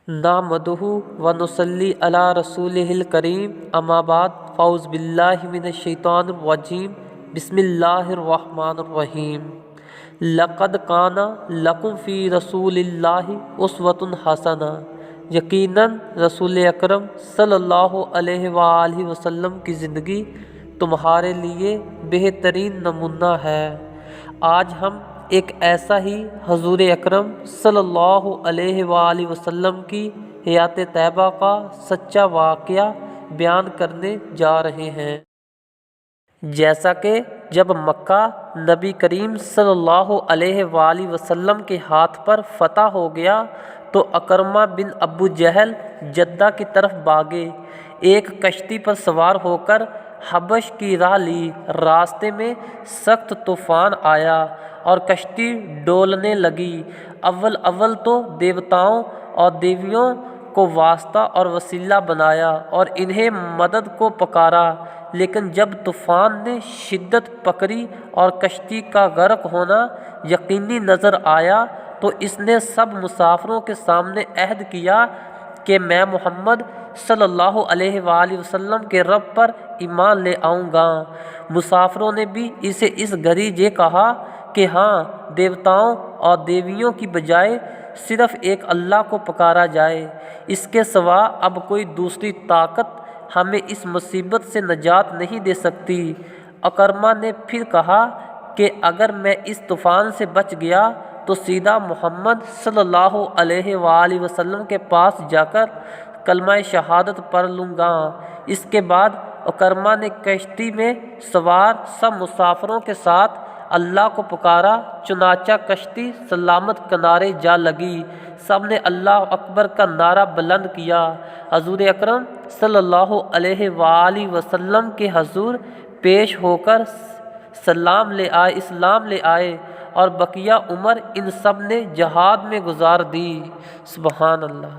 नहमदुहु व नुसल्ली अला रसूलिहिल करीम अम्मा बाद फ़ौज़ बिल्लाहि मिनश शैतानिर रजीम बिस्मिल्लाहिर रहमानिर रहीम। लक़द काना लकुम फ़ी रसूलिल्लाहि उस्वतुन हसना। यकीनन रसूल अकरम सल्लल्लाहु अलैहि वालैहि वसल्लम की ज़िंदगी तुम्हारे लिए बेहतरीन नमूना है। आज हम एक ऐसा ही हजूर अकरम सल्लल्लाहु अलैहि वालैहि वसल्लम की हयात तैयबा का सच्चा वाक़या बयान करने जा रहे हैं। जैसा कि जब मक्का नबी करीम सल्लल्लाहु अलैहि वालैहि वसल्लम के हाथ पर फतह हो गया तो अकरमा बिन अबू जहल जद्दा की तरफ भागे। एक कश्ती पर सवार होकर हबश की राह ली। रास्ते में सख्त तूफ़ान आया और कश्ती डोलने लगी। अव्वल तो देवताओं और देवियों को वास्ता और वसीला बनाया और इन्हें मदद को पुकारा, लेकिन जब तूफ़ान ने शिद्दत पकड़ी और कश्ती का गर्क होना यकीनी नज़र आया तो इसने सब मुसाफिरों के सामने अहद किया कि मैं मोहम्मद सल्लल्लाहु अलैहि वसल्लम के रब पर ईमान ले आऊँगा। मुसाफिरों ने भी इसे इस घड़ी ये कहा कि हाँ, देवताओं और देवियों की बजाय सिर्फ एक अल्लाह को पुकारा जाए, इसके सिवा अब कोई दूसरी ताकत हमें इस मुसीबत से नजात नहीं दे सकती। अकरमा ने फिर कहा कि अगर मैं इस तूफ़ान से बच गया तो सीधा मोहम्मद सल्लल्लाहु अलैहि वसल्लम के पास जाकर कलमा शहादत पढ़ लूँगा। इसके बाद अकरमा ने कश्ती में सवार सब मुसाफिरों के साथ अल्लाह को पुकारा। चुनाचा कश्ती सलामत किनारे जा लगी। सब ने अल्लाह अकबर का नारा बुलंद किया। हजूर अकरम सल्लल्लाहु अलैहि वसल्लम के हजूर पेश होकर इस्लाम ले आए और बकिया उम्र इन सब ने जहाद में गुजार दी। सुबहान अल्लाह।